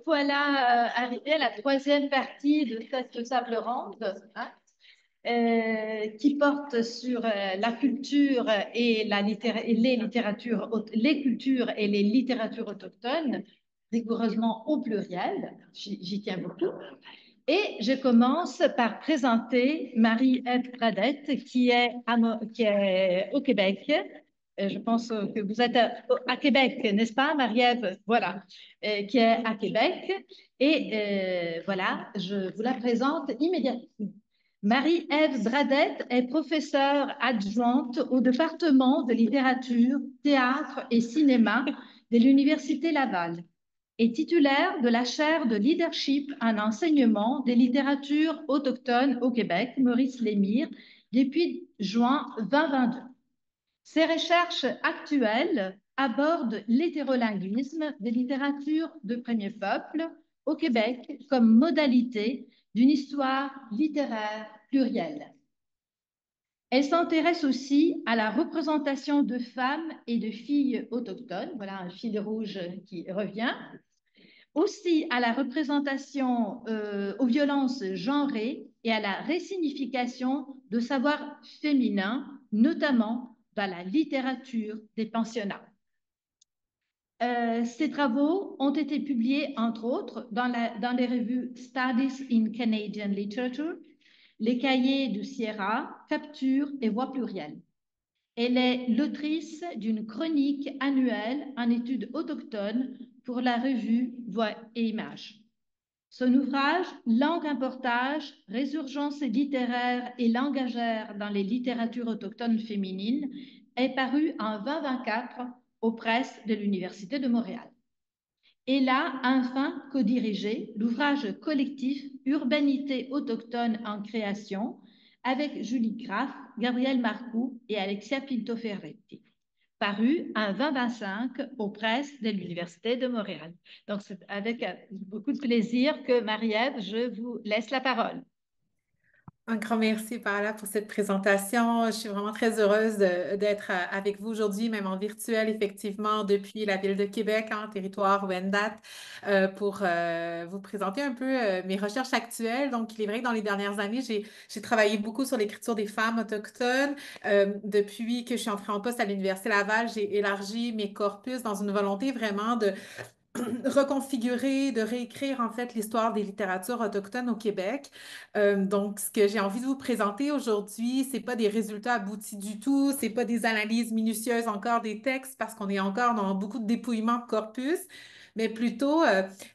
voilà arrivé à la troisième partie de cette table ronde, hein, qui porte sur la culture et les littératures, les cultures et les littératures autochtones, rigoureusement au pluriel. J'y tiens beaucoup. Et je commence par présenter Marie-Ève Pradette, qui est au Québec. Je pense que vous êtes à Québec, n'est-ce pas, Marie-Ève? Voilà, qui est à Québec. Et voilà, je vous la présente immédiatement. Marie-Ève Bradette est professeure adjointe au département de littérature, théâtre et cinéma de l'Université Laval et titulaire de la chaire de leadership en enseignement des littératures autochtones au Québec, Maurice Lémire, depuis juin 2022. Ses recherches actuelles abordent l'hétérolinguisme des littératures de premier peuple au Québec comme modalité d'une histoire littéraire plurielle. Elle s'intéresse aussi à la représentation de femmes et de filles autochtones, voilà un fil rouge qui revient, aussi à la représentation aux violences genrées et à la ressignification de savoirs féminins, notamment dans la littérature des pensionnats. Ces travaux ont été publiés, entre autres, dans les revues Studies in Canadian Literature, les cahiers de Sierra, Capture et Voix plurielle. Elle est l'autrice d'une chronique annuelle en études autochtones pour la revue Voix et Images. Son ouvrage Langue un portage, résurgence littéraire et langagère dans les littératures autochtones féminines est paru en 2024 aux presses de l'Université de Montréal. Elle a enfin co-dirigé l'ouvrage collectif Urbanité autochtone en création avec Julie Graff, Gabriel Marcoux et Alexia Pinto Ferretti, paru en 2025 aux presses de l'Université de Montréal. Donc, c'est avec beaucoup de plaisir que Marie-Ève, je vous laisse la parole. Un grand merci, Paola, pour cette présentation. Je suis vraiment très heureuse d'être avec vous aujourd'hui, même en virtuel, effectivement, depuis la ville de Québec, en territoire Wendat, pour vous présenter un peu mes recherches actuelles. Donc, il est vrai que dans les dernières années, j'ai travaillé beaucoup sur l'écriture des femmes autochtones. Depuis que je suis entrée en poste à l'Université Laval, j'ai élargi mes corpus dans une volonté vraiment de reconfigurer, de réécrire en fait l'histoire des littératures autochtones au Québec. Donc, ce que j'ai envie de vous présenter aujourd'hui, c'est pas des résultats aboutis du tout, c'est pas des analyses minutieuses encore des textes parce qu'on est encore dans beaucoup de dépouillement de corpus, mais plutôt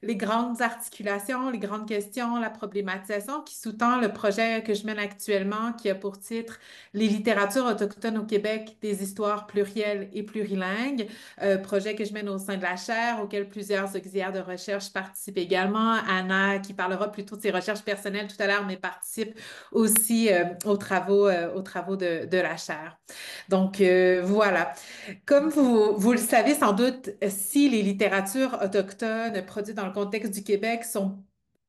les grandes articulations, les grandes questions, la problématisation qui sous-tend le projet que je mène actuellement, qui a pour titre Les littératures autochtones au Québec, des histoires plurielles et plurilingues, projet que je mène au sein de la chaire, auquel plusieurs auxiliaires de recherche participent également. Anna, qui parlera plutôt de ses recherches personnelles tout à l'heure, mais participe aussi aux travaux de la chaire. Donc, voilà. Comme vous le savez sans doute, si les littératures autochtones produites dans le contexte du Québec sont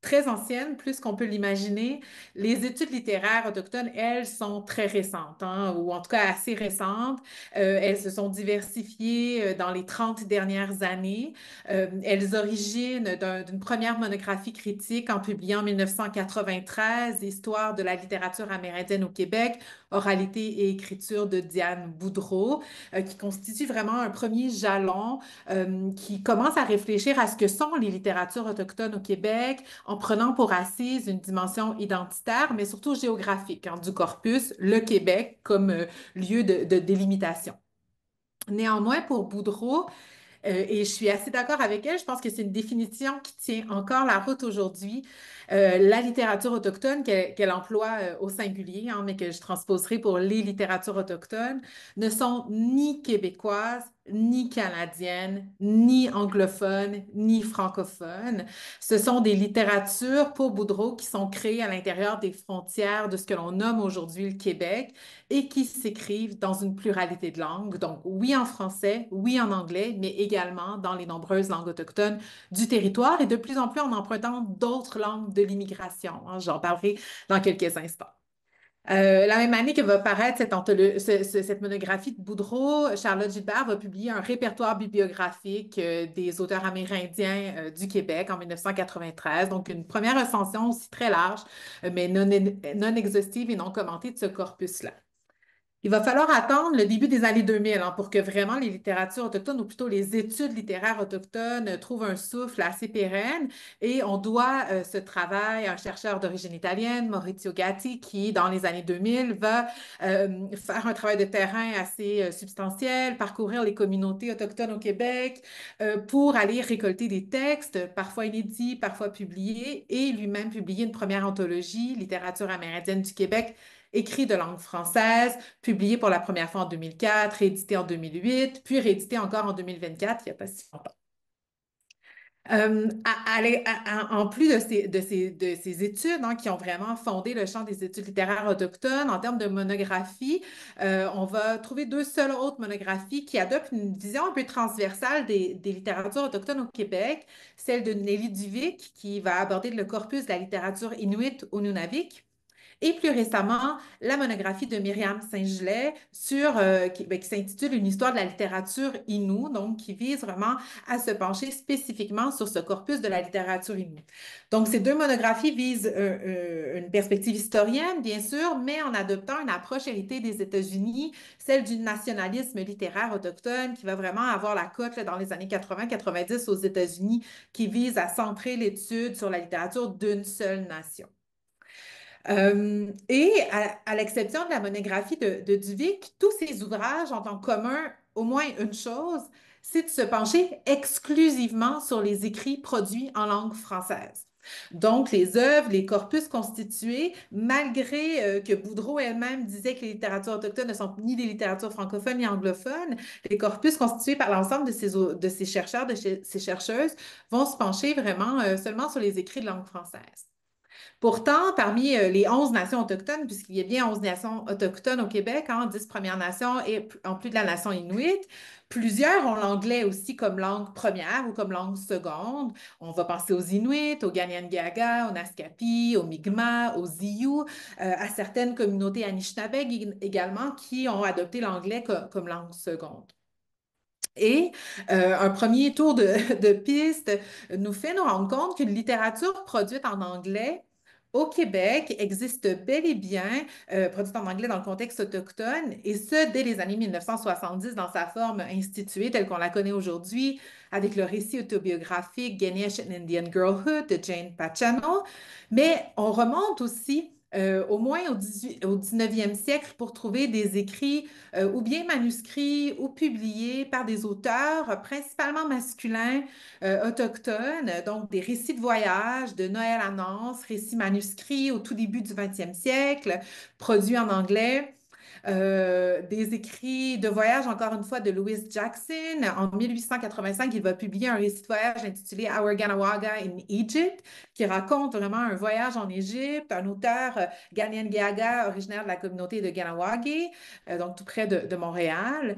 très anciennes, plus qu'on peut l'imaginer. Les études littéraires autochtones, elles, sont très récentes, hein, ou en tout cas assez récentes. Elles se sont diversifiées dans les 30 dernières années. Elles originent d'une première monographie critique en publiant en 1993, Histoire de la littérature amérindienne au Québec, oralité et écriture de Diane Boudreau, qui constitue vraiment un premier jalon qui commence à réfléchir à ce que sont les littératures autochtones au Québec en prenant pour assise une dimension identitaire, mais surtout géographique, hein, du corpus, le Québec comme lieu de délimitation. Néanmoins, pour Boudreau, et je suis assez d'accord avec elle. Je pense que c'est une définition qui tient encore la route aujourd'hui. La littérature autochtone qu'elle emploie au singulier, hein, mais que je transposerai pour les littératures autochtones, ne sont ni québécoises, ni canadiennes, ni anglophones, ni francophones. Ce sont des littératures, pour Boudreau, qui sont créées à l'intérieur des frontières de ce que l'on nomme aujourd'hui le Québec et qui s'écrivent dans une pluralité de langues. Donc, oui en français, oui en anglais, mais également dans les nombreuses langues autochtones du territoire et de plus en plus en empruntant d'autres langues de l'immigration, hein. J'en parlerai dans quelques instants. La même année que va paraître cette monographie de Boudreau, Charlotte Gilbert va publier un répertoire bibliographique des auteurs amérindiens du Québec en 1993. Donc, une première recension aussi très large, mais non exhaustive et non commentée de ce corpus-là. Il va falloir attendre le début des années 2000 hein, pour que vraiment les littératures autochtones, ou plutôt les études littéraires autochtones, trouvent un souffle assez pérenne. Et on doit ce travail à un chercheur d'origine italienne, Maurizio Gatti, qui, dans les années 2000, va faire un travail de terrain assez substantiel, parcourir les communautés autochtones au Québec pour aller récolter des textes, parfois inédits, parfois publiés, et lui-même publier une première anthologie, Littérature amérindienne du Québec, écrit de langue française, publié pour la première fois en 2004, réédité en 2008, puis réédité encore en 2024, il n'y a pas si longtemps. En plus de ces études hein, qui ont vraiment fondé le champ des études littéraires autochtones, en termes de monographie, on va trouver deux seules autres monographies qui adoptent une vision un peu transversale des littératures autochtones au Québec, celle de Nelly Duvic, qui va aborder le corpus de la littérature inuit ou nunavik, et plus récemment, la monographie de Myriam Saint-Gelais qui s'intitule Une histoire de la littérature inoue, donc qui vise vraiment à se pencher spécifiquement sur ce corpus de la littérature inoue. Donc, ces deux monographies visent une perspective historienne, bien sûr, mais en adoptant une approche héritée des États-Unis, celle du nationalisme littéraire autochtone qui va vraiment avoir la cote là, dans les années 80-90 aux États-Unis, qui vise à centrer l'étude sur la littérature d'une seule nation. À l'exception de la monographie de Duvic, tous ces ouvrages ont en commun au moins une chose, c'est de se pencher exclusivement sur les écrits produits en langue française. Donc, les œuvres, les corpus constitués, malgré que Boudreau elle-même disait que les littératures autochtones ne sont ni des littératures francophones ni anglophones, les corpus constitués par l'ensemble de ces chercheurs, ces chercheuses, vont se pencher vraiment seulement sur les écrits de langue française. Pourtant, parmi les 11 nations autochtones, puisqu'il y a bien 11 nations autochtones au Québec, hein, 10 Premières Nations et en plus de la nation inuit, plusieurs ont l'anglais aussi comme langue première ou comme langue seconde. On va penser aux Inuits, aux Kanien'kehá:ka, aux Naskapi, aux Mi'kmaq, aux Sioux, à certaines communautés Anishinaabe également qui ont adopté l'anglais comme langue seconde. Et un premier tour de piste nous fait nous rendre compte qu'une littérature produite en anglais au Québec existe bel et bien, produite en anglais dans le contexte autochtone, et ce, dès les années 1970 dans sa forme instituée telle qu'on la connaît aujourd'hui, avec le récit autobiographique Ganesh and Indian Girlhood de Jane Pachano. Mais on remonte aussi au moins au 19e siècle pour trouver des écrits ou bien manuscrits ou publiés par des auteurs principalement masculins autochtones, donc des récits de voyage de Noël à Nance, récits manuscrits au tout début du 20e siècle, produits en anglais. Des écrits de voyage, encore une fois, de Louis Jackson. En 1885, il va publier un récit de voyage intitulé Our Ganawaga in Egypt, qui raconte vraiment un voyage en Égypte. Un auteur, Kanien'kehá:ka, originaire de la communauté de Ganawagi, donc tout près de Montréal.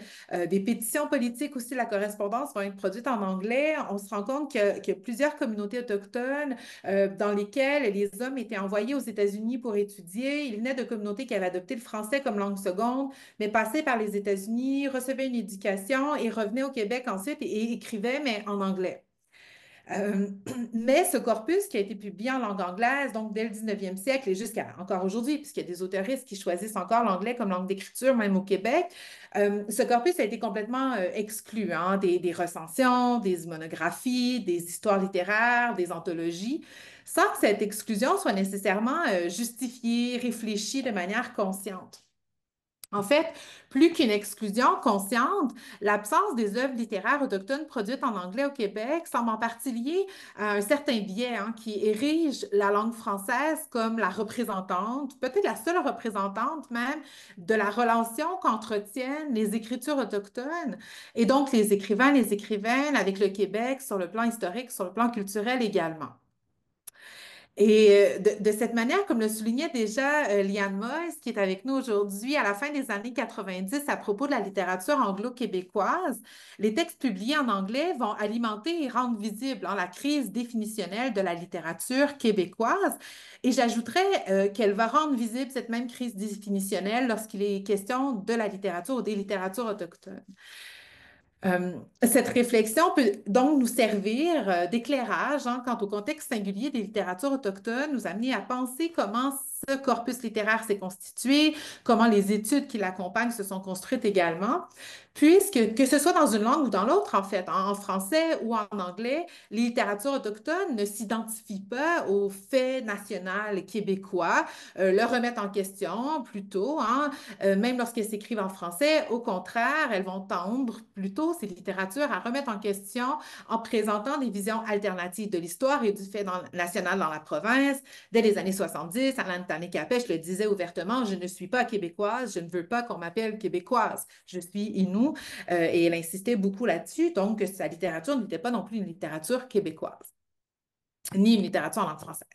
Des pétitions politiques aussi, la correspondance vont être produite en anglais. On se rend compte qu'il y a plusieurs communautés autochtones dans lesquelles les hommes étaient envoyés aux États-Unis pour étudier. Ils venaient de communautés qui avaient adopté le français comme langue seconde, mais passaient par les États-Unis, recevaient une éducation et revenaient au Québec ensuite et écrivaient, mais en anglais. Euh, mais ce corpus qui a été publié en langue anglaise, donc dès le 19e siècle et jusqu'à encore aujourd'hui, puisqu'il y a des auteuristes qui choisissent encore l'anglais comme langue d'écriture, même au Québec, ce corpus a été complètement exclu hein, des recensions, des monographies, des histoires littéraires, des anthologies, sans que cette exclusion soit nécessairement justifiée, réfléchie de manière consciente. En fait, plus qu'une exclusion consciente, l'absence des œuvres littéraires autochtones produites en anglais au Québec semble en partie liée à un certain biais hein, qui érige la langue française comme la représentante, peut-être la seule représentante même, de la relation qu'entretiennent les écritures autochtones et donc les écrivains, les écrivaines avec le Québec sur le plan historique, sur le plan culturel également. Et de cette manière, comme le soulignait déjà Liane Moïse, qui est avec nous aujourd'hui, à la fin des années 90, à propos de la littérature anglo-québécoise, les textes publiés en anglais vont alimenter et rendre visible la crise définitionnelle de la littérature québécoise. Et j'ajouterais qu'elle va rendre visible cette même crise définitionnelle lorsqu'il est question de la littérature ou des littératures autochtones. Cette réflexion peut donc nous servir d'éclairage quant au contexte singulier des littératures autochtones, nous amener à penser comment ce corpus littéraire s'est constitué, comment les études qui l'accompagnent se sont construites également, puisque que ce soit dans une langue ou dans l'autre, en fait, en français ou en anglais, les littératures autochtones ne s'identifient pas au fait national québécois, le remettent en question plutôt, même lorsqu'elles s'écrivent en français. Au contraire, elles vont tendre plutôt ces littératures à remettre en question en présentant des visions alternatives de l'histoire et du fait national dans la province. Dès les années 70, Alain Tanné-Capech le disait ouvertement, je ne suis pas québécoise, je ne veux pas qu'on m'appelle québécoise, je suis Innu, et elle insistait beaucoup là-dessus, donc sa littérature n'était pas non plus une littérature québécoise, ni une littérature en langue française.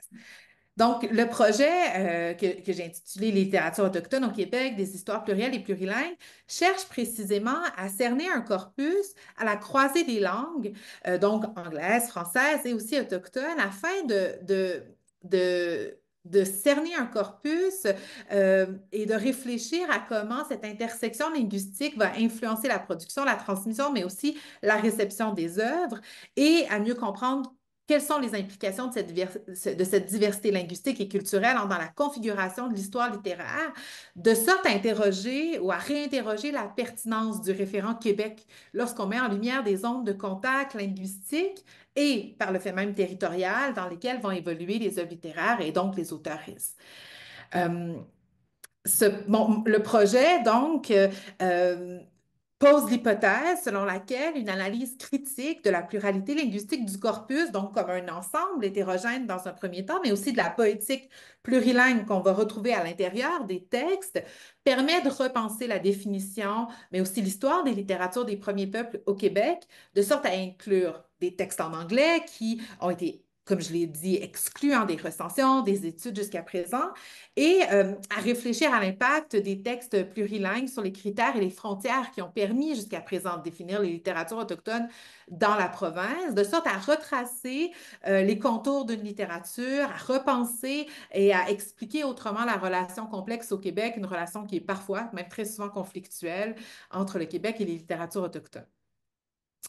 Donc, le projet que j'ai intitulé Les littératures autochtones au Québec, des histoires plurielles et plurilingues, cherche précisément à cerner un corpus à la croisée des langues, donc anglaise, française et aussi autochtone, afin de cerner un corpus et de réfléchir à comment cette intersection linguistique va influencer la production, la transmission, mais aussi la réception des œuvres et à mieux comprendre quelles sont les implications de cette diversité linguistique et culturelle dans la configuration de l'histoire littéraire, de sorte à interroger ou à réinterroger la pertinence du référent Québec lorsqu'on met en lumière des zones de contact linguistique et, par le fait même territorial, dans lesquelles vont évoluer les œuvres littéraires et donc les auteuristes. Euh, le projet, donc, pose l'hypothèse selon laquelle une analyse critique de la pluralité linguistique du corpus, donc comme un ensemble hétérogène dans un premier temps, mais aussi de la poétique plurilingue qu'on va retrouver à l'intérieur des textes, permet de repenser la définition, mais aussi l'histoire des littératures des premiers peuples au Québec, de sorte à inclure des textes en anglais qui ont été, comme je l'ai dit, exclus des recensions, des études jusqu'à présent, et à réfléchir à l'impact des textes plurilingues sur les critères et les frontières qui ont permis jusqu'à présent de définir les littératures autochtones dans la province, de sorte à retracer les contours d'une littérature, à repenser et à expliquer autrement la relation complexe au Québec, une relation qui est parfois, même très souvent conflictuelle, entre le Québec et les littératures autochtones.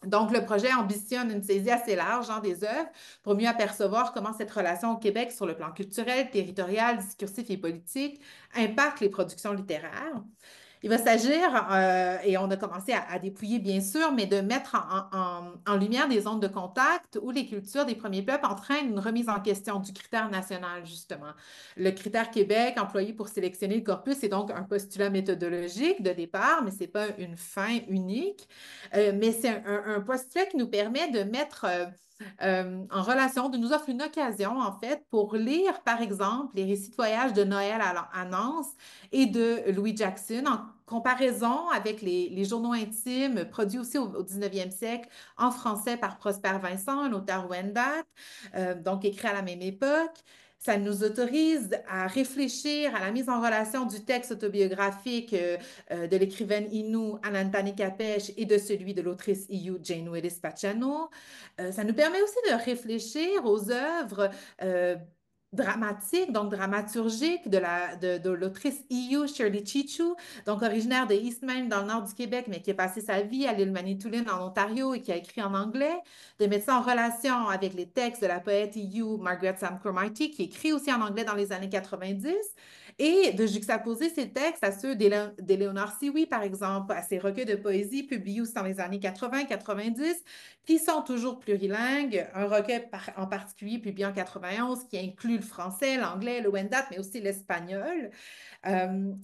Donc, le projet ambitionne une saisie assez large des œuvres pour mieux apercevoir comment cette relation au Québec sur le plan culturel, territorial, discursif et politique impacte les productions littéraires. Il va s'agir, et on a commencé à dépouiller bien sûr, mais de mettre en lumière des zones de contact où les cultures des premiers peuples entraînent une remise en question du critère national, justement. Le critère Québec employé pour sélectionner le corpus est donc un postulat méthodologique de départ, mais ce n'est pas une fin unique. Mais c'est un postulat qui nous permet de mettre en relation, de nous offre une occasion, en fait, pour lire, par exemple, les récits de voyage de Noël à Nantes et de Louis Jackson, en comparaison avec les journaux intimes produits aussi au 19e siècle en français par Prosper Vincent, un auteur Wendat, donc écrit à la même époque. Ça nous autorise à réfléchir à la mise en relation du texte autobiographique de l'écrivaine Innu Anantane Capech et de celui de l'autrice Iyu Jane Willis Pachano. Ça nous permet aussi de réfléchir aux œuvres dramatiques, donc dramaturgiques de l'autrice Iyu Shirley Chichu, donc originaire de Eastmain dans le nord du Québec, mais qui a passé sa vie à l'île Manitoulin en Ontario et qui a écrit en anglais, de mettre ça en relation avec les textes de la poète Iyu Margaret Sam Cromartie, qui écrit aussi en anglais dans les années 90, et de juxtaposer ces textes à ceux d'Éléonore Siwi, par exemple, à ses recueils de poésie publiés aussi dans les années 80-90, qui sont toujours plurilingues. Un recueil en particulier publié en 91 qui inclut le français, l'anglais, le Wendat, mais aussi l'espagnol.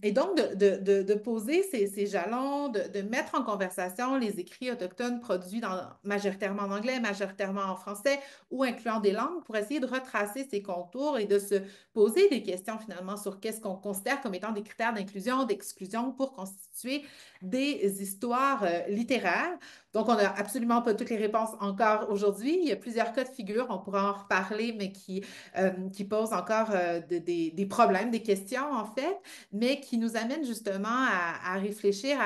Et donc, de poser ces jalons, de mettre en conversation les écrits autochtones produits majoritairement en anglais, majoritairement en français ou incluant des langues pour essayer de retracer ces contours et de se poser des questions finalement sur qu'est-ce qu'on considère comme étant des critères d'inclusion, d'exclusion pour constituer des histoires littéraires. Donc, on n'a absolument pas toutes les réponses encore aujourd'hui. Il y a plusieurs cas de figure, on pourra en reparler, mais qui posent encore des problèmes, des questions en fait, mais qui nous amènent justement à réfléchir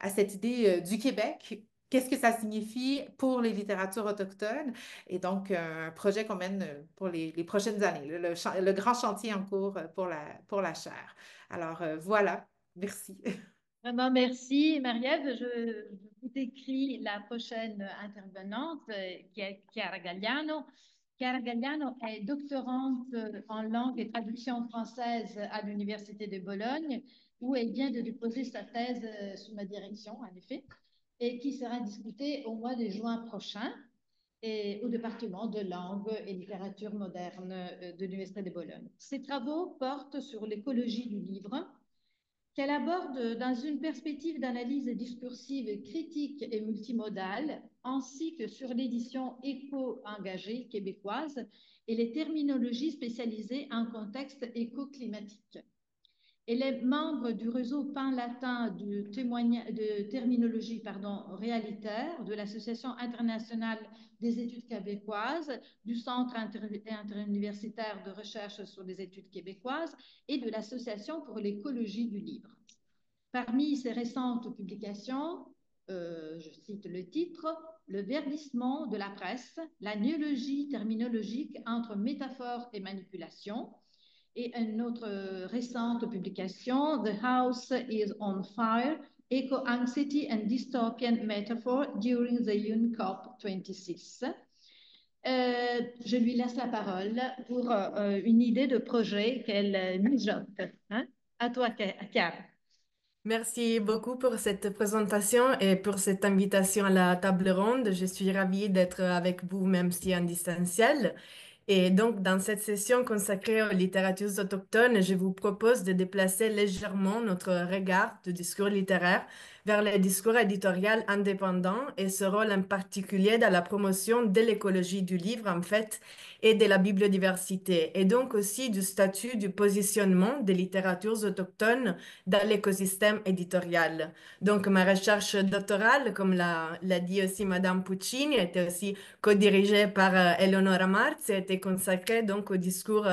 à cette idée du Québec. Qu'est-ce que ça signifie pour les littératures autochtones? Et donc, un projet qu'on mène pour les prochaines années, le grand chantier en cours pour la chaire. Alors, voilà, merci. Vraiment, merci, Mariette. Je vous décris la prochaine intervenante, qui est Chiara Galliano. Chiara Galliano est doctorante en langue et traduction française à l'Université de Bologne, où elle vient de déposer sa thèse sous ma direction, en effet, et qui sera discutée au mois de juin prochain et au département de langue et littérature moderne de l'Université de Bologne. Ses travaux portent sur l'écologie du livre, qu'elle aborde dans une perspective d'analyse discursive critique et multimodale, ainsi que sur l'édition éco-engagée québécoise et les terminologies spécialisées en contexte éco-climatique. Elle est membre du réseau pan-latin de terminologie réalitaire de l'Association internationale des études québécoises, du Centre interuniversitaire de recherche sur les études québécoises et de l'Association pour l'écologie du livre. Parmi ses récentes publications, je cite le titre, Le verdissement de la presse, la néologie terminologique entre métaphore et manipulation, et une autre récente publication, The House is on Fire, Eco-Anxiety and Dystopian Metaphor During the UNCOP 26. Je lui laisse la parole pour une idée de projet qu'elle mijote. Hein? À toi, Chiara. Merci beaucoup pour cette présentation et pour cette invitation à la table ronde. Je suis ravie d'être avec vous, même si en distanciel. Et donc, dans cette session consacrée aux littératures autochtones, je vous propose de déplacer légèrement notre regard du discours littéraire vers le discours éditorial indépendant et ce rôle en particulier dans la promotion de l'écologie du livre, en fait, et de la biodiversité, et donc aussi du statut du positionnement des littératures autochtones dans l'écosystème éditorial. Donc, ma recherche doctorale, comme l'a dit aussi Madame Puccini, était aussi co-dirigée par Eleonora Marz et était consacrée donc au discours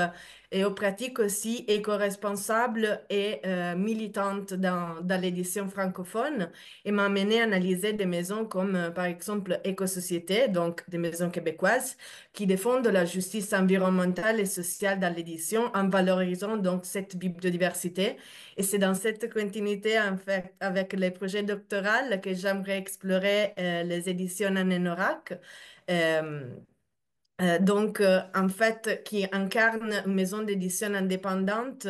et aux pratiques aussi éco-responsables et militantes dans l'édition francophone et m'a amené à analyser des maisons comme par exemple Éco-Société, donc des maisons québécoises qui défendent la justice environnementale et sociale dans l'édition en valorisant donc cette biodiversité. Et c'est dans cette continuité en fait avec les projets doctoraux que j'aimerais explorer les éditions en Enorak. En fait, qui incarne une maison d'édition indépendante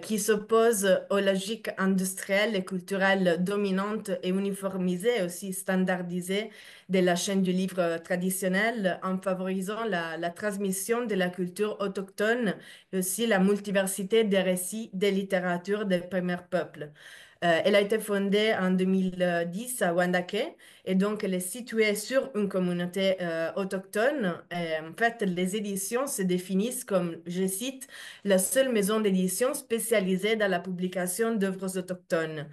qui s'oppose aux logiques industrielles et culturelles dominantes et uniformisées, aussi standardisées de la chaîne du livre traditionnel, en favorisant la transmission de la culture autochtone et aussi la multiversité des récits des littératures des premiers peuples. Elle a été fondée en 2010 à Wendake et donc elle est située sur une communauté autochtone. Et en fait, les éditions se définissent comme, je cite, la seule maison d'édition spécialisée dans la publication d'œuvres autochtones.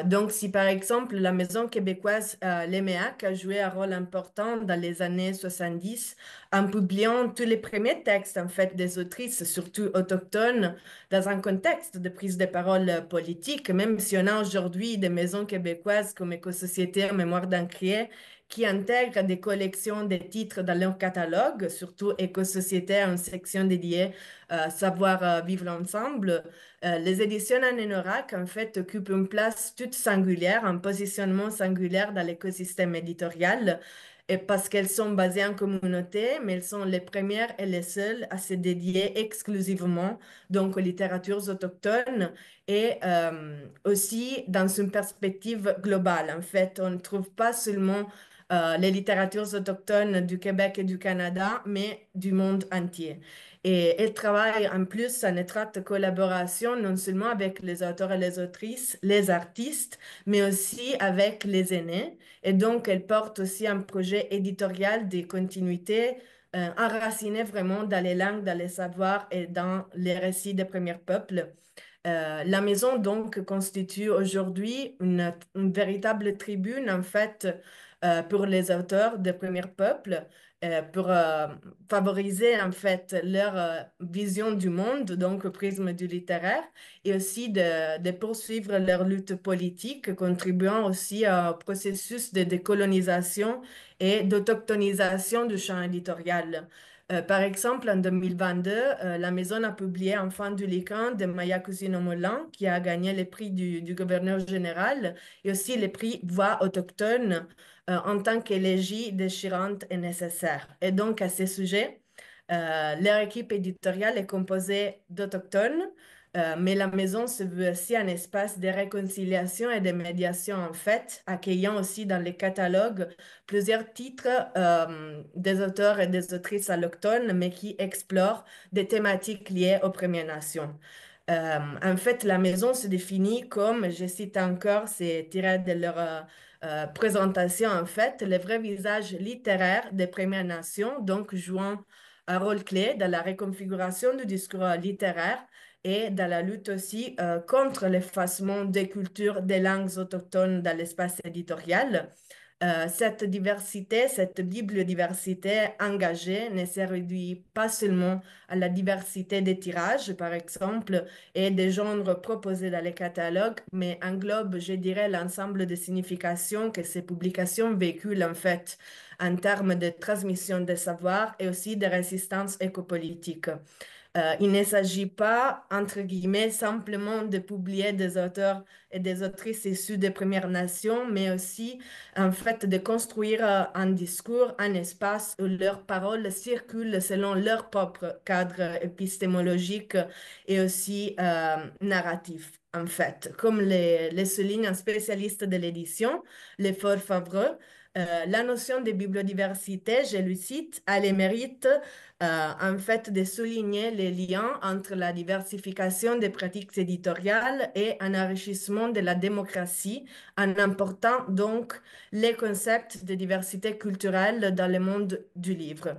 Donc, si par exemple la maison québécoise L'Éméac a joué un rôle important dans les années 70 en publiant tous les premiers textes en fait des autrices, surtout autochtones, dans un contexte de prise de parole politique, même si on a aujourd'hui des maisons québécoises comme Éco-Société en mémoire d'Encrier qui intègrent des collections de titres dans leur catalogue, surtout Éco-Société a une section dédiée à savoir vivre ensemble. Les éditions Anenorak, en fait, occupent une place toute singulière, un positionnement singulier dans l'écosystème éditorial, et parce qu'elles sont basées en communauté, mais elles sont les premières et les seules à se dédier exclusivement donc aux littératures autochtones et aussi dans une perspective globale. En fait, on ne trouve pas seulement les littératures autochtones du Québec et du Canada, mais du monde entier. Et elle travaille en plus en étroite collaboration non seulement avec les auteurs et les autrices, les artistes, mais aussi avec les aînés. Et donc, elle porte aussi un projet éditorial de continuité enraciné vraiment dans les langues, dans les savoirs et dans les récits des premiers peuples. La maison, donc, constitue aujourd'hui une véritable tribune, en fait, pour les auteurs des premiers peuples, pour favoriser, en fait, leur vision du monde, donc au prisme du littéraire, et aussi de poursuivre leur lutte politique, contribuant aussi au processus de décolonisation et d'autochtonisation du champ éditorial. Par exemple, en 2022, la maison a publié Enfant du Lycan de Maya Cousineau-Mollin, qui a gagné le prix du gouverneur général et aussi le prix Voix autochtone en tant qu'élégie déchirante et nécessaire. Et donc, à ce sujet, leur équipe éditoriale est composée d'autochtones, mais la maison se veut aussi un espace de réconciliation et de médiation en fait, accueillant aussi dans les catalogues plusieurs titres des auteurs et des autrices allochtones, mais qui explorent des thématiques liées aux Premières Nations. En fait, la maison se définit comme, je cite encore, c'est tiré de leur présentation, en fait, le vrai visage littéraire des Premières Nations, donc jouant un rôle clé dans la reconfiguration du discours littéraire et dans la lutte aussi contre l'effacement des cultures des langues autochtones dans l'espace éditorial. Cette diversité, cette bibliodiversité engagée ne se réduit pas seulement à la diversité des tirages, par exemple, et des genres proposés dans les catalogues, mais englobe, je dirais, l'ensemble des significations que ces publications véhiculent en fait en termes de transmission des savoirs et aussi de résistance écopolitique. Il ne s'agit pas, entre guillemets, simplement de publier des auteurs et des autrices issus des Premières Nations, mais aussi, en fait, de construire un discours, un espace où leurs paroles circulent selon leur propre cadre épistémologique et aussi narratif, en fait. Comme les souligne un spécialiste de l'édition, Lefort Favreux, la notion de bibliodiversité, je le cite, a le mérite en fait de souligner les liens entre la diversification des pratiques éditoriales et un enrichissement de la démocratie en important donc les concepts de diversité culturelle dans le monde du livre.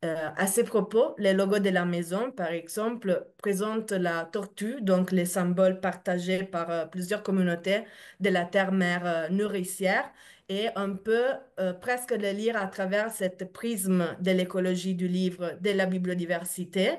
À ce propos, le logo de la maison, par exemple, présente la tortue, donc les symboles partagés par plusieurs communautés de la terre-mère nourricière, et on peut presque le lire à travers cette prisme de l'écologie du livre, de la bibliodiversité.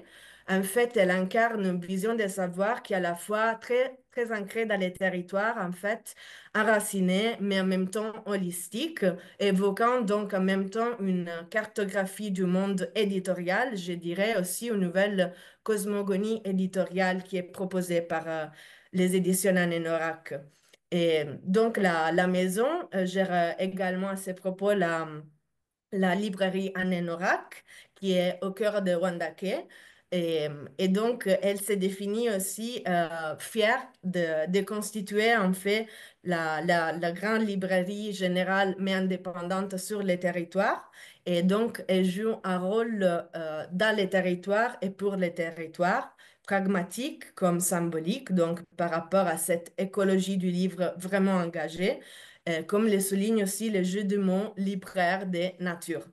En fait, elle incarne une vision des savoirs qui est à la fois très ancrée dans les territoires, en fait, enracinée, mais en même temps holistique, évoquant donc en même temps une cartographie du monde éditorial, je dirais aussi une nouvelle cosmogonie éditoriale qui est proposée par les éditions Anenorak. Et donc la maison gère également à ce propos la librairie Anenorak, qui est au cœur de Wandake. Et, et donc, elle s'est définie aussi fière de constituer en fait la grande librairie générale mais indépendante sur les territoires. Et donc, elle joue un rôle dans les territoires et pour les territoires, pragmatique comme symbolique, donc par rapport à cette écologie du livre vraiment engagée, comme le souligne aussi le jeu de mots libraire des natures.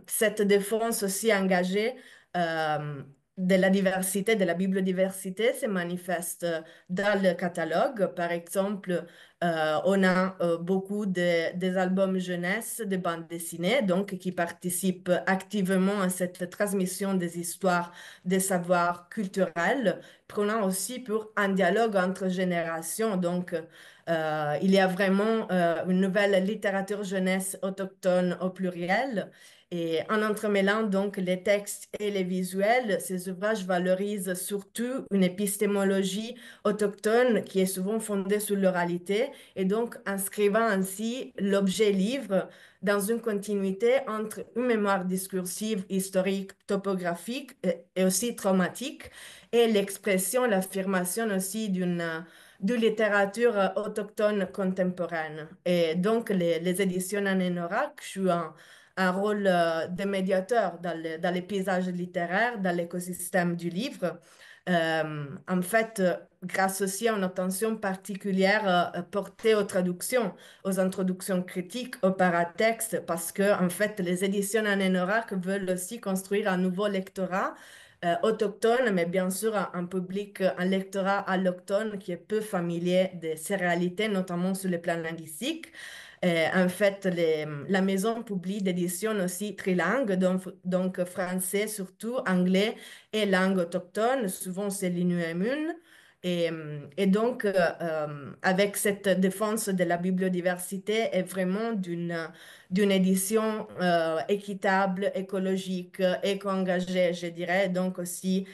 Cette défense aussi engagée euh, de la diversité, de la bibliodiversité se manifeste dans le catalogue. Par exemple, on a beaucoup des albums jeunesse, de bandes dessinées, donc qui participent activement à cette transmission des histoires, des savoirs culturels, prenant aussi pour un dialogue entre générations. Donc, il y a vraiment une nouvelle littérature jeunesse autochtone au pluriel. Et en entremêlant donc les textes et les visuels, ces ouvrages valorisent surtout une épistémologie autochtone qui est souvent fondée sur l'oralité et donc inscrivant ainsi l'objet livre dans une continuité entre une mémoire discursive, historique, topographique et aussi traumatique et l'expression, l'affirmation aussi de littérature autochtone contemporaine. Et donc, les éditions Anenorak jouent un rôle de médiateur dans les paysages littéraires, dans l'écosystème du livre. En fait, grâce aussi à une attention particulière portée aux traductions, aux introductions critiques, aux paratextes, parce que, en fait, les éditions Anenorak veulent aussi construire un nouveau lectorat autochtones, mais bien sûr un public, un lectorat allochtone qui est peu familier de ces réalités, notamment sur le plan linguistique. En fait, la maison publie des éditions aussi trilingues, donc français surtout, anglais et langue autochtone. Souvent, c'est l'Inuiamun. Et donc, avec cette défense de la biodiversité et vraiment d'une édition équitable, écologique, éco-engagée, je dirais, donc aussi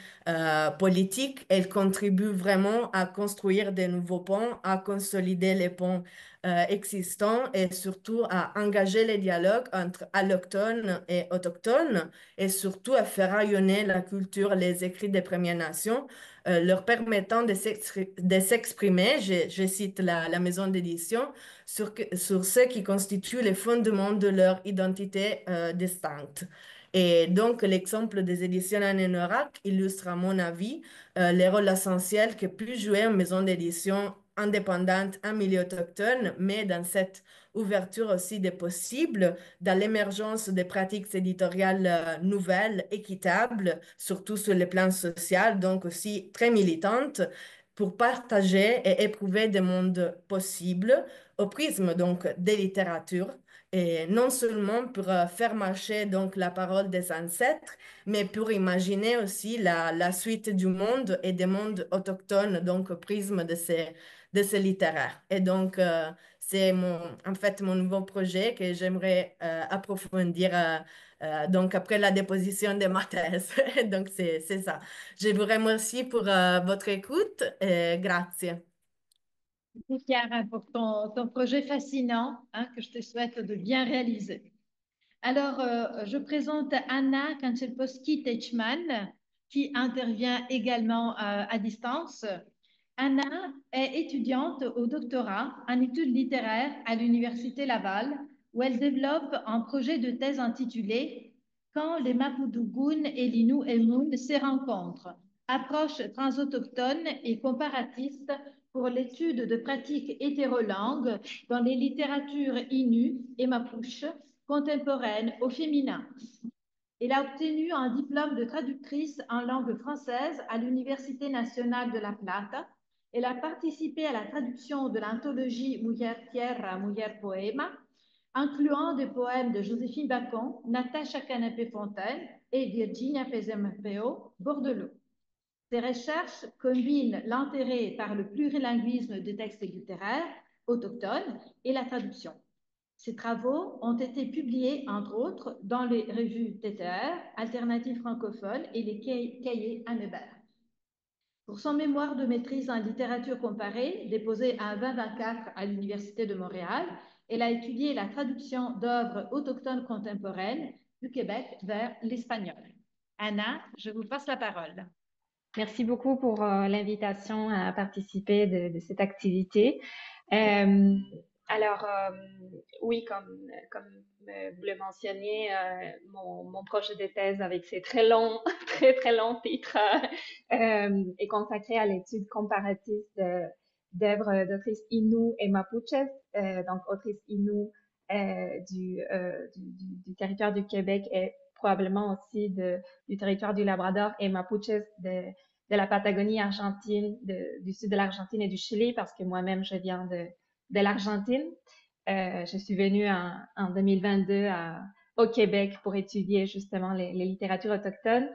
politique, elle contribue vraiment à construire de nouveaux ponts, à consolider les ponts existants et surtout à engager les dialogues entre allochtones et autochtones et surtout à faire rayonner la culture, les écrits des Premières Nations, leur permettant de s'exprimer, je cite la maison d'édition, sur ce qui constitue les fondements de leur identité distincte. Et donc, l'exemple des éditions Anenorak illustre, à mon avis, les rôles essentiels que peut jouer une maison d'édition indépendante, un milieu autochtone, mais dans cette ouverture aussi des possibles, dans l'émergence des pratiques éditoriales nouvelles, équitables, surtout sur le plan social, donc aussi très militantes, pour partager et éprouver des mondes possibles au prisme donc des littératures, et non seulement pour faire marcher donc la parole des ancêtres, mais pour imaginer aussi la suite du monde et des mondes autochtones, donc au prisme de ces littéraires. Et donc, c'est en fait mon nouveau projet que j'aimerais approfondir donc après la déposition de ma thèse. Donc, c'est ça. Je vous remercie pour votre écoute et grazie. Merci Chiara pour ton projet fascinant, hein, que je te souhaite de bien réaliser. Alors, je présente Anna Kanchelpowski-Teichmann, qui intervient également à distance. Anna est étudiante au doctorat en études littéraires à l'Université Laval, où elle développe un projet de thèse intitulé Quand les Mapudungun et l'Inu-Emun se rencontrent, approche transautochtone et comparatiste pour l'étude de pratiques hétérolangues dans les littératures Innu et Mapuche contemporaines au féminin. Elle a obtenu un diplôme de traductrice en langue française à l'Université nationale de La Plata. Elle a participé à la traduction de l'anthologie Mujer Tierra, Mujer Poema, incluant des poèmes de Joséphine Bacon, Natacha Canapé-Fontaine et Virginia Pesempeo Bordelot. Ses recherches combinent l'intérêt par le plurilinguisme des textes littéraires autochtones et la traduction. Ces travaux ont été publiés, entre autres, dans les revues TTR, Alternatives francophones et les cahiers Annebert. Pour son mémoire de maîtrise en littérature comparée, déposé en 2024 à l'Université de Montréal, elle a étudié la traduction d'œuvres autochtones contemporaines du Québec vers l'espagnol. Anna, je vous passe la parole. Merci beaucoup pour l'invitation à participer de cette activité. Oui, comme vous le mentionniez, mon projet de thèse avec ces très longs, très longs titres est consacré à l'étude comparative d'œuvres d'autrices Innu et Mapuches, donc autrices Innu du territoire du Québec et probablement aussi du territoire du Labrador et Mapuches de la Patagonie argentine, du sud de l'Argentine et du Chili, parce que moi-même, je viens de l'Argentine. Je suis venue en 2022 au Québec pour étudier justement les littératures autochtones.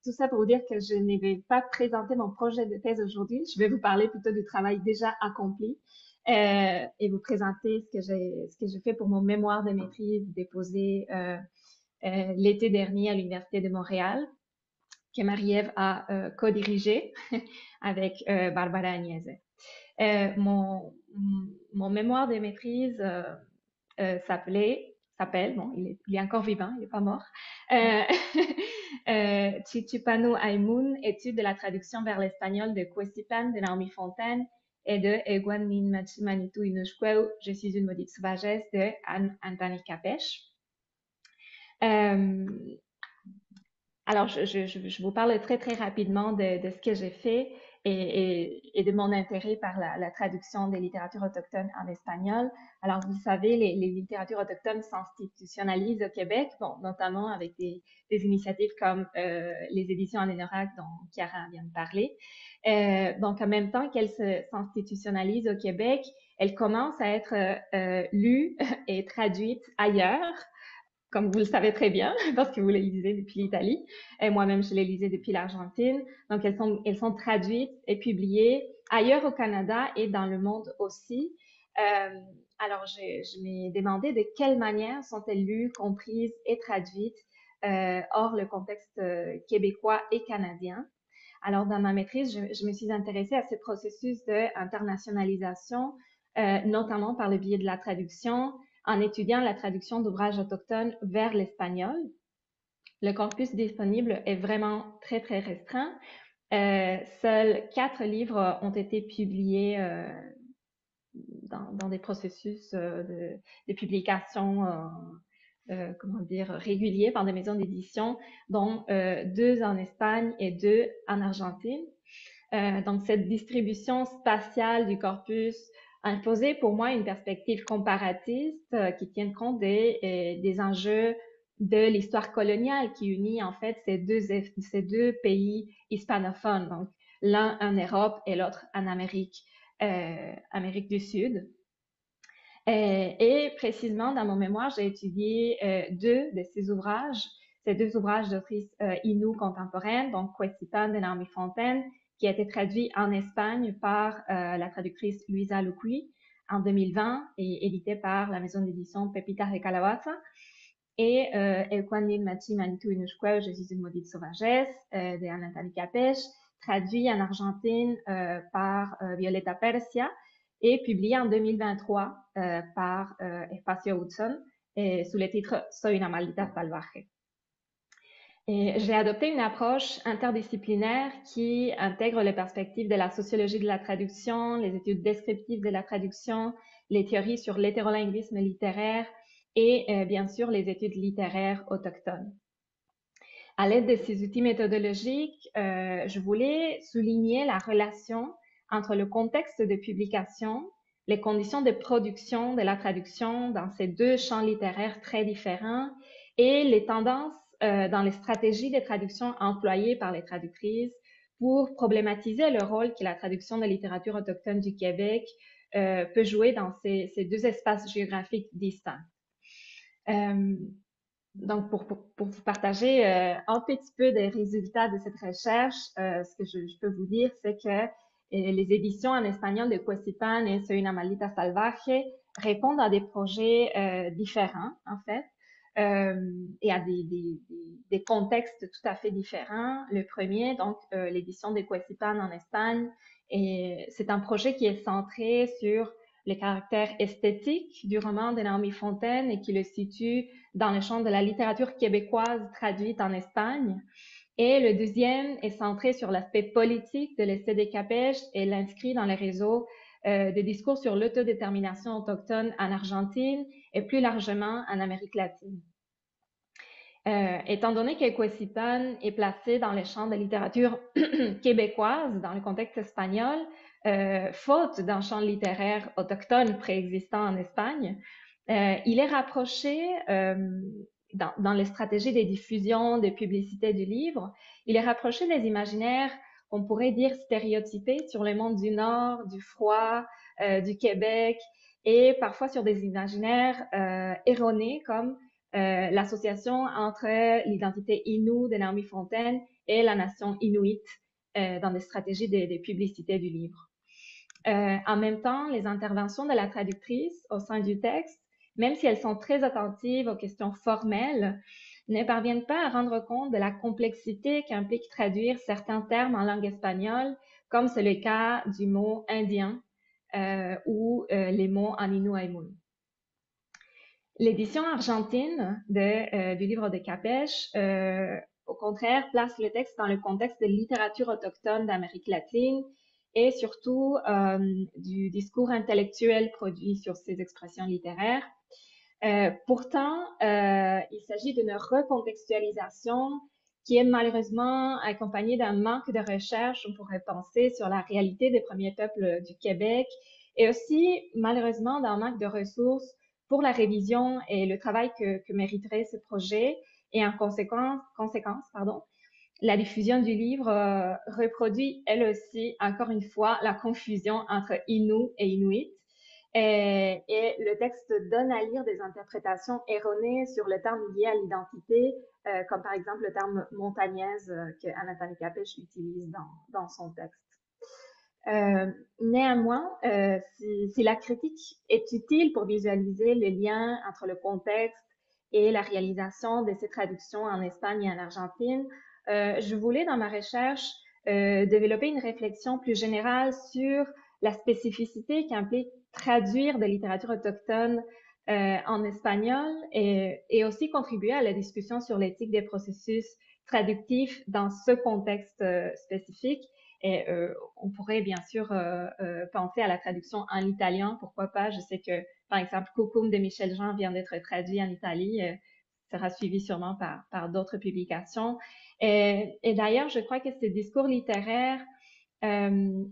Tout ça pour vous dire que je ne vais pas présenter mon projet de thèse aujourd'hui. Je vais vous parler plutôt du travail déjà accompli et vous présenter ce que j'ai fait pour mon mémoire de maîtrise déposé l'été dernier à l'Université de Montréal, que Marie-Ève a co-dirigé avec Barbara Agnese. Mon mémoire de maîtrise s'appelle, bon, il est encore vivant, il n'est pas mort, Chichipanu Aymun, étude de la traduction vers l'espagnol de Cuestipan de Naomi Fontaine et de Eguan Min Machimanitu Inushkweu, Je suis une maudite sauvagesse de Anthony Capèche. Alors, je vous parle très rapidement de ce que j'ai fait et de mon intérêt par la traduction des littératures autochtones en espagnol. Alors, vous savez, les littératures autochtones s'institutionnalisent au Québec, bon, notamment avec des initiatives comme les éditions Anénorac dont Chiara vient de parler. Donc, en même temps qu'elles s'institutionnalisent au Québec, elles commencent à être lues et traduites ailleurs, comme vous le savez très bien, parce que vous les lisez depuis l'Italie, et moi-même je les lisais depuis l'Argentine. Donc elles sont traduites et publiées ailleurs au Canada et dans le monde aussi. Alors je m'ai demandé de quelle manière sont-elles lues, comprises et traduites hors le contexte québécois et canadien. Alors dans ma maîtrise, je me suis intéressée à ce processus d'internationalisation, notamment par le biais de la traduction, en étudiant la traduction d'ouvrages autochtones vers l'espagnol. Le corpus disponible est vraiment très, très restreint. Seuls 4 livres ont été publiés dans des processus de publication réguliers par des maisons d'édition, dont 2 en Espagne et 2 en Argentine. Donc, cette distribution spatiale du corpus a imposé pour moi une perspective comparatiste qui tienne compte des enjeux de l'histoire coloniale qui unit en fait ces deux pays hispanophones, donc l'un en Europe et l'autre en Amérique du Sud. Et précisément dans mon mémoire, j'ai étudié 2 de ces ouvrages, ces 2 ouvrages d'autrices Innu contemporaines, donc Cuesipan de Naomi Fontaine, qui a été traduit en Espagne par la traductrice Luisa Luqui en 2020 et édité par la maison d'édition Pepitas de Calabaza, et El Cuandin Machi Manitou Inushque, Je suis une maudite sauvagesse de Anatali Capech, traduit en Argentine par Violeta Persia et publié en 2023 par Espacio Hudson sous le titre Soy una maldita salvaje. J'ai adopté une approche interdisciplinaire qui intègre les perspectives de la sociologie de la traduction, les études descriptives de la traduction, les théories sur l'hétérolinguisme littéraire et bien sûr les études littéraires autochtones. À l'aide de ces outils méthodologiques, je voulais souligner la relation entre le contexte de publication, les conditions de production de la traduction dans ces 2 champs littéraires très différents et les tendances dans les stratégies de traduction employées par les traductrices pour problématiser le rôle que la traduction de littérature autochtone du Québec peut jouer dans ces 2 espaces géographiques distincts. Donc, pour vous partager un petit peu des résultats de cette recherche, ce que je peux vous dire, c'est que les éditions en espagnol de Cuesipan et Soy una maldita salvaje répondent à des projets différents, en fait, et à des contextes tout à fait différents. Le premier, donc, l'édition de Cuesipan en Espagne, c'est un projet qui est centré sur le caractère esthétique du roman de Naomi Fontaine et qui le situe dans le champ de la littérature québécoise traduite en Espagne. Et le deuxième est centré sur l'aspect politique de l'essai des Capech et l'inscrit dans les réseaux de discours sur l'autodétermination autochtone en Argentine et plus largement en Amérique latine. Étant donné que Cuesipan est placé dans le champ de littérature québécoise, dans le contexte espagnol, faute d'un champ littéraire autochtone préexistant en Espagne, il est rapproché dans les stratégies de diffusion, de publicité du livre, il est rapproché des imaginaires qu'on pourrait dire stéréotypés sur le monde du Nord, du froid, du Québec, et parfois sur des imaginaires erronés comme l'association entre l'identité Innu de Naomi Fontaine et la nation Inuit dans des stratégies de publicité du livre. En même temps, les interventions de la traductrice au sein du texte, même si elles sont très attentives aux questions formelles, ne parviennent pas à rendre compte de la complexité qu'implique traduire certains termes en langue espagnole, comme c'est le cas du mot indien ou les mots en Innu Aimun. L'édition argentine du livre de Capech, au contraire, place le texte dans le contexte de littérature autochtone d'Amérique latine et surtout du discours intellectuel produit sur ces expressions littéraires. Pourtant, il s'agit d'une recontextualisation qui est malheureusement accompagné d'un manque de recherche, on pourrait penser, sur la réalité des premiers peuples du Québec, et aussi malheureusement d'un manque de ressources pour la révision et le travail que mériterait ce projet. Et en conséquence, la diffusion du livre reproduit elle aussi, encore une fois, la confusion entre Innu et Inuit. Et le texte donne à lire des interprétations erronées sur le terme lié à l'identité, comme par exemple le terme montagnaise que Anatole Capèche utilise dans son texte. Néanmoins, si la critique est utile pour visualiser le lien entre le contexte et la réalisation de ces traductions en Espagne et en Argentine, je voulais, dans ma recherche, développer une réflexion plus générale sur la spécificité qu'implique traduire de littérature autochtone en espagnol et aussi contribuer à la discussion sur l'éthique des processus traductifs dans ce contexte spécifique. Et on pourrait bien sûr penser à la traduction en italien, pourquoi pas. Je sais que, par exemple, Cucum de Michel Jean vient d'être traduit en Italie, sera suivi sûrement par d'autres publications. Et d'ailleurs, je crois que ce discours littéraire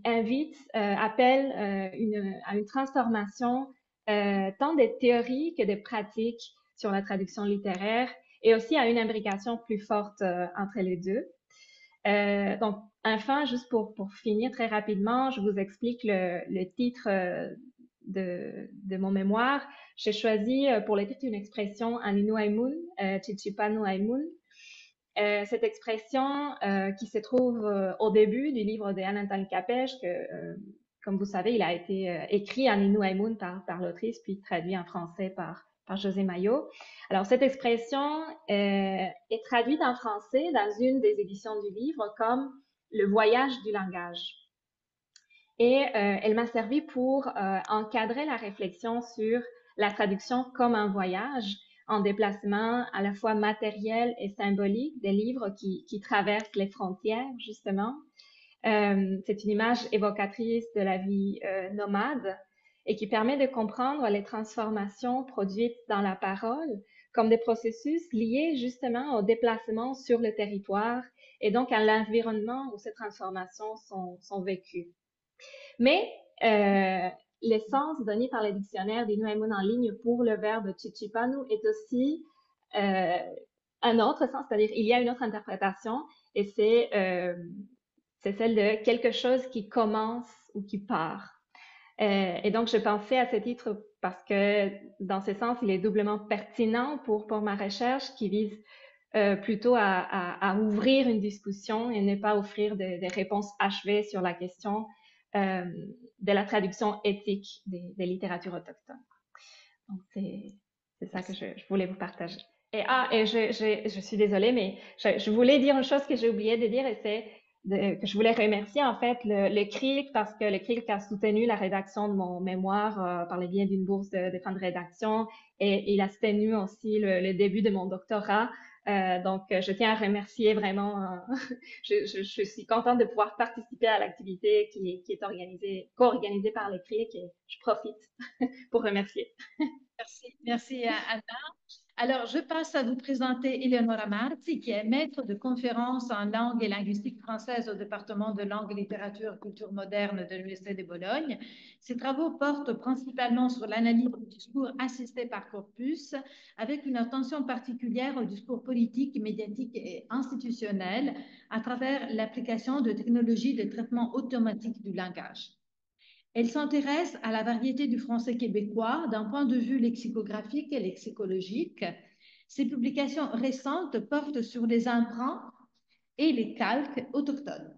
appelle à une transformation tant des théories que des pratiques sur la traduction littéraire et aussi à une imbrication plus forte entre les deux. Donc, enfin, juste pour finir très rapidement, je vous explique le titre de mon mémoire. J'ai choisi pour le titre une expression en Inuaimun, Chichipanu-Aimun. Cette expression qui se trouve au début du livre de Anatole Capèche, que, comme vous savez, il a été écrit en Inuaimun par l'autrice, puis traduit en français par José Maillot. Alors, cette expression est traduite en français dans une des éditions du livre comme le voyage du langage. Et elle m'a servi pour encadrer la réflexion sur la traduction comme un voyage en déplacement à la fois matériel et symbolique des livres qui traversent les frontières, justement. C'est une image évocatrice de la vie nomade et qui permet de comprendre les transformations produites dans la parole comme des processus liés justement au déplacement sur le territoire et donc à l'environnement où ces transformations sont vécues. Mais l'essence donnée par le dictionnaire d'Inuaimun en ligne pour le verbe chichipanu est aussi un autre sens, c'est-à-dire il y a une autre interprétation et c'est celle de quelque chose qui commence ou qui part. Et donc, je pensais à ce titre parce que, dans ce sens, il est doublement pertinent pour ma recherche qui vise plutôt à ouvrir une discussion et ne pas offrir des réponses achevées sur la question de la traduction éthique des littératures autochtones. Donc, c'est ça que je voulais vous partager. Et je suis désolée, mais je voulais dire une chose que j'ai oublié de dire et c'est que je voulais remercier en fait le CRIC parce que le CRIC a soutenu la rédaction de mon mémoire par le biais d'une bourse de fin de rédaction et il a soutenu aussi le début de mon doctorat. Donc, je tiens à remercier vraiment. Je suis contente de pouvoir participer à l'activité qui est co-organisée par le CRIC et je profite pour remercier. Merci Anna. Alors, je passe à vous présenter Eleonora Marzi, qui est maître de conférences en langue et linguistique française au département de langue, littérature et culture moderne de l'Université de Bologne. Ses travaux portent principalement sur l'analyse du discours assisté par corpus, avec une attention particulière au discours politique, médiatique et institutionnel à travers l'application de technologies de traitement automatique du langage. Elle s'intéresse à la variété du français québécois d'un point de vue lexicographique et lexicologique. Ses publications récentes portent sur les emprunts et les calques autochtones.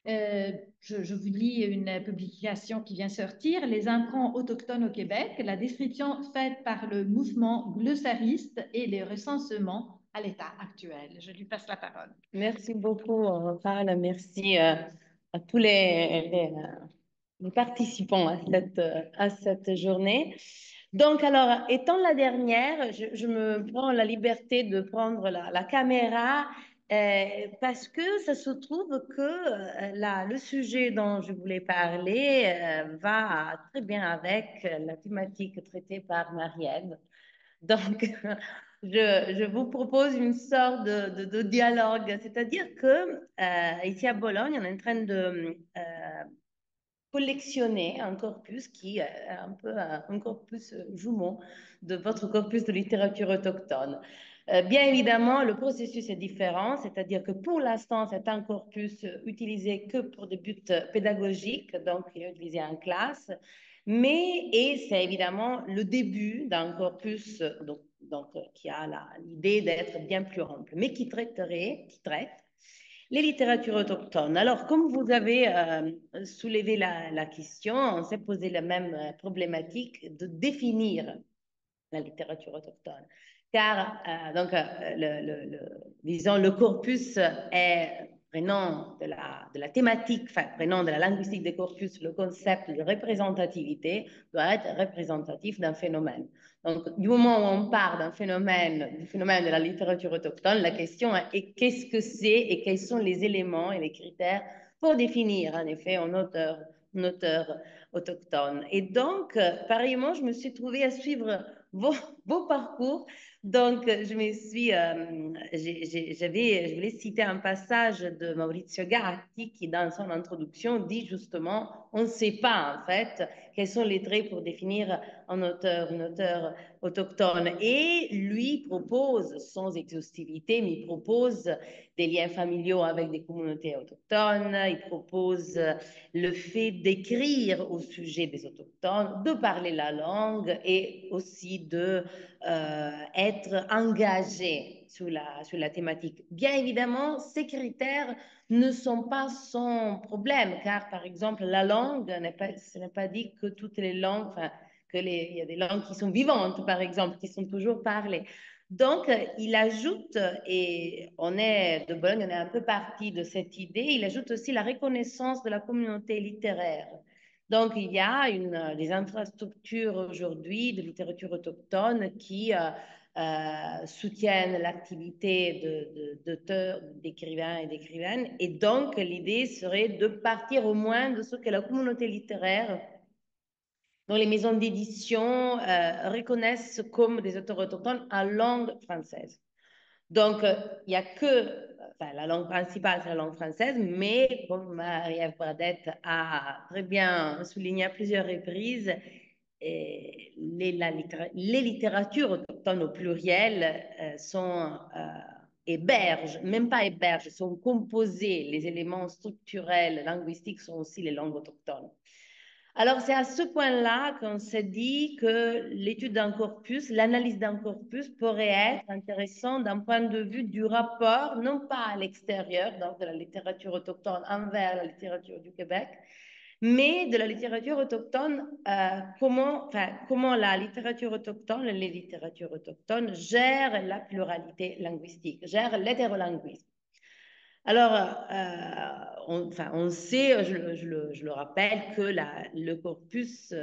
Je vous lis une publication qui vient sortir, Les emprunts autochtones au Québec, la description faite par le mouvement glossariste et les recensements à l'état actuel. Je lui passe la parole. Merci beaucoup, Carla. Merci à tous les participants à cette journée. Donc, alors, étant la dernière, je me prends la liberté de prendre la caméra parce que ça se trouve que le sujet dont je voulais parler va très bien avec la thématique traitée par Marie-Ève. Donc, je vous propose une sorte de dialogue, c'est-à-dire que ici à Bologne, on est en train de collectionner un corpus qui est un peu un corpus jumeau de votre corpus de littérature autochtone. Bien évidemment, le processus est différent, c'est-à-dire que pour l'instant, c'est un corpus utilisé que pour des buts pédagogiques, donc il est utilisé en classe, et c'est évidemment le début d'un corpus qui a l'idée d'être bien plus ample, mais qui traite les littératures autochtones. Alors, comme vous avez soulevé la question, on s'est posé la même problématique de définir la littérature autochtone. Car, disons, le corpus est, prenant de la thématique, enfin, prenant de la linguistique des corpus, le concept de représentativité doit être représentatif d'un phénomène. Donc, du moment où on part du phénomène de la littérature autochtone, la question est qu'est-ce que c'est et quels sont les éléments et les critères pour définir, en effet, un auteur autochtone. Et donc, pareillement, je me suis trouvée à suivre vos parcours. Donc, je voulais citer un passage de Maurizio Gatti qui, dans son introduction, dit justement, on ne sait pas, en fait, quels sont les traits pour définir un auteur autochtone. Et lui propose, sans exhaustivité, mais il propose des liens familiaux avec des communautés autochtones, il propose le fait d'écrire au sujet des autochtones, de parler la langue et aussi de être engagé sur la thématique. Bien évidemment, ces critères ne sont pas sans problème, car par exemple, la langue, ce n'est pas dit que toutes les langues, enfin, il y a des langues qui sont vivantes, par exemple, qui sont toujours parlées. Donc, il ajoute, et de Bologne, on est un peu parti de cette idée, il ajoute aussi la reconnaissance de la communauté littéraire. Donc, il y a des infrastructures aujourd'hui de littérature autochtone qui soutiennent l'activité d'auteurs, d'écrivains et d'écrivaines. Et donc, l'idée serait de partir au moins de ce que la communauté littéraire, dont les maisons d'édition reconnaissent comme des auteurs autochtones en langue française. Donc, il n'y a la langue principale, c'est la langue française, mais comme Marie-Ève Bradette a très bien souligné à plusieurs reprises, les littératures autochtones au pluriel même pas hébergent, sont composées, les éléments structurels, linguistiques sont aussi les langues autochtones. Alors, c'est à ce point-là qu'on s'est dit que l'étude d'un corpus, l'analyse d'un corpus pourrait être intéressante d'un point de vue du rapport, non pas à l'extérieur, donc de la littérature autochtone envers la littérature du Québec, mais de la littérature autochtone, comment la littérature autochtone, les littératures autochtones gèrent la pluralité linguistique, gèrent l'hétérolinguisme. Alors, on sait, je le rappelle, que le corpus,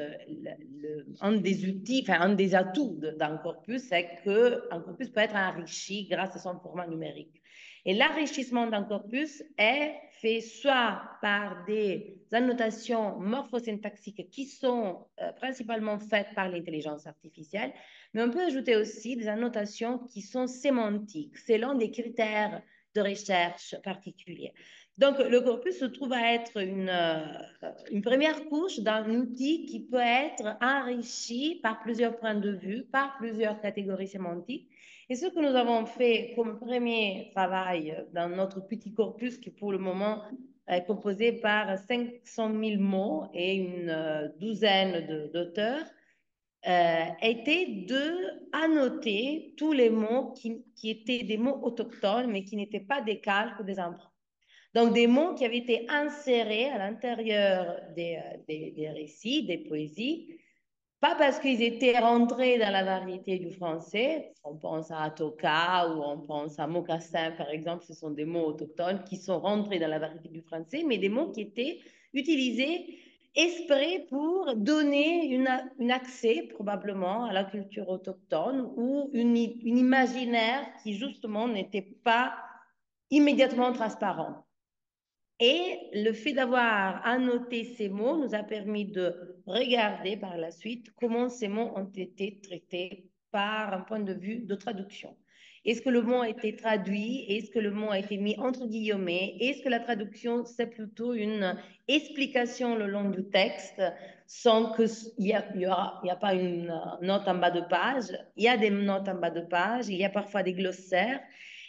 un des outils, un des atouts d'un corpus, c'est qu'un corpus peut être enrichi grâce à son format numérique. Et l'enrichissement d'un corpus est fait soit par des annotations morphosyntaxiques qui sont principalement faites par l'intelligence artificielle, mais on peut ajouter aussi des annotations qui sont sémantiques, selon des critères de recherche particuliers. Donc, le corpus se trouve à être une première couche d'un outil qui peut être enrichi par plusieurs points de vue, par plusieurs catégories sémantiques. Et ce que nous avons fait comme premier travail dans notre petit corpus, qui pour le moment est composé par 500 000 mots et une douzaine d'auteurs, était de annoter tous les mots qui étaient des mots autochtones, mais qui n'étaient pas des calques ou des emprunts. Donc, des mots qui avaient été insérés à l'intérieur des récits, des poésies, pas parce qu'ils étaient rentrés dans la variété du français, on pense à toka ou on pense à mocassin, par exemple, ce sont des mots autochtones qui sont rentrés dans la variété du français, mais des mots qui étaient utilisés exprès pour donner un accès probablement à la culture autochtone ou une imaginaire qui justement n'était pas immédiatement transparent. Et le fait d'avoir annoté ces mots nous a permis de regarder par la suite comment ces mots ont été traités par un point de vue de traduction. Est-ce que le mot a été traduit? Est-ce que le mot a été mis entre guillemets? Est-ce que la traduction, c'est plutôt une explication le long du texte sans qu'il y a pas une note en bas de page? Il y a des notes en bas de page, il y a parfois des glossaires.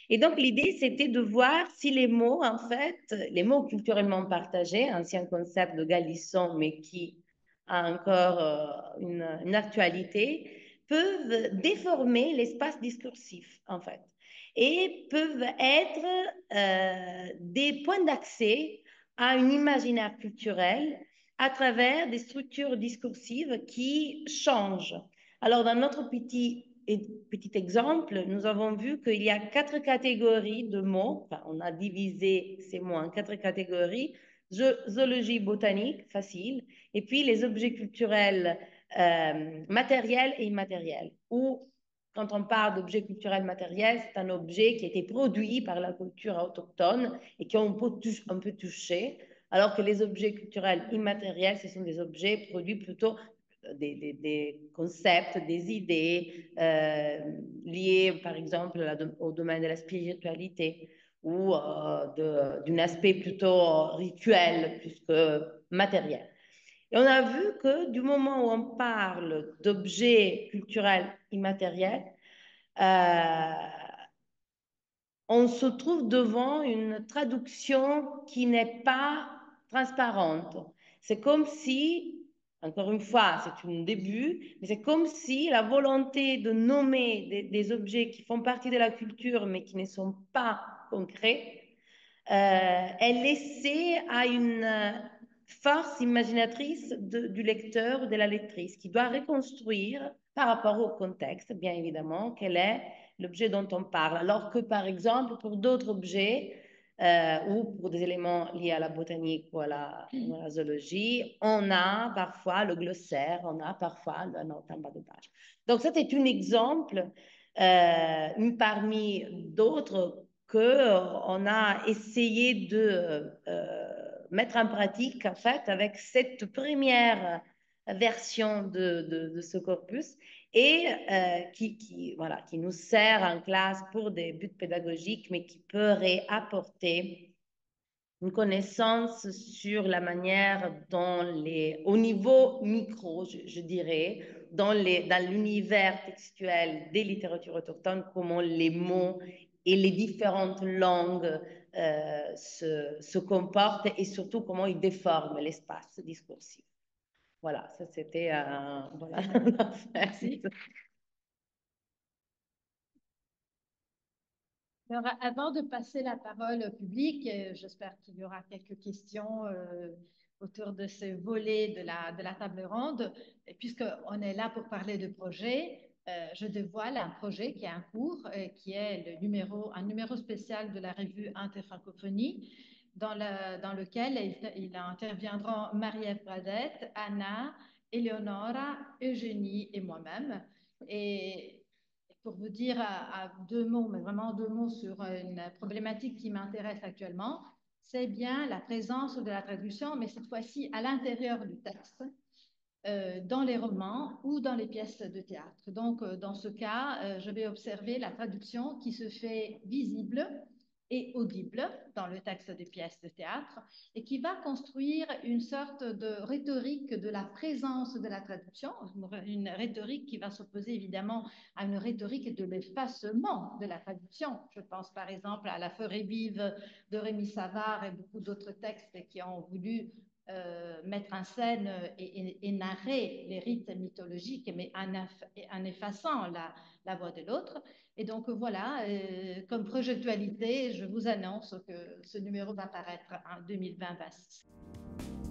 Et donc, l'idée, c'était de voir si les mots, en fait, les mots culturellement partagés, ancien concept de Galisson, mais qui a encore une actualité, peuvent déformer l'espace discursif, en fait, et peuvent être des points d'accès à un imaginaire culturel à travers des structures discursives qui changent. Alors, dans notre petit exemple, nous avons vu qu'il y a 4 catégories de mots. Enfin, on a divisé ces mots en 4 catégories. Zoologie, botanique, facile. Et puis les objets culturels matériels et immatériels. Ou quand on parle d'objets culturels matériels, c'est un objet qui a été produit par la culture autochtone et qu'on peut un peu toucher, alors que les objets culturels immatériels, ce sont des objets produits plutôt des concepts, des idées liées, par exemple, au domaine de la spiritualité ou d'un aspect plutôt rituel plus que matériel. Et on a vu que du moment où on parle d'objets culturels immatériels, on se trouve devant une traduction qui n'est pas transparente. C'est comme si, encore une fois, c'est un début, mais c'est comme si la volonté de nommer des objets qui font partie de la culture mais qui ne sont pas concrets, est laissée à une force imaginatrice du lecteur ou de la lectrice qui doit reconstruire par rapport au contexte, bien évidemment, quel est l'objet dont on parle. Alors que, par exemple, pour d'autres objets ou pour des éléments liés à la botanique ou à la zoologie, on a parfois le glossaire, on a parfois la note en bas de page. Donc, c'était un exemple parmi d'autres qu'on a essayé de mettre en pratique, en fait, avec cette première version de ce corpus et voilà, qui nous sert en classe pour des buts pédagogiques, mais qui peut apporter une connaissance sur la manière dont au niveau micro, je dirais, dans l'univers textuel des littératures autochtones, comment les mots et les différentes langues se comportent et surtout comment ils déforment l'espace discursif. Voilà, ça c'était... voilà. Merci. Alors, avant de passer la parole au public, j'espère qu'il y aura quelques questions autour de ce volet de la table ronde. Et puisqu'on est là pour parler de projet, je dévoile un projet qui est en cours, qui est un numéro spécial de la revue Interfrancophonie, dans lequel il interviendront Marie-Ève Bradette, Anna, Eleonora, Eugénie et moi-même. Et pour vous dire à 2 mots, mais vraiment 2 mots sur une problématique qui m'intéresse actuellement, c'est bien la présence de la traduction, mais cette fois-ci à l'intérieur du texte, dans les romans ou dans les pièces de théâtre. Donc, dans ce cas, je vais observer la traduction qui se fait visible et audible dans le texte des pièces de théâtre et qui va construire une sorte de rhétorique de la présence de la traduction, une rhétorique qui va s'opposer évidemment à une rhétorique de l'effacement de la traduction. Je pense par exemple à La Forêt vive de Rémi Savard et beaucoup d'autres textes qui ont voulu mettre en scène et narrer les rites mythologiques, mais en effaçant la voix de l'autre. Et donc voilà, comme projectualité, je vous annonce que ce numéro va paraître en 2020-2026.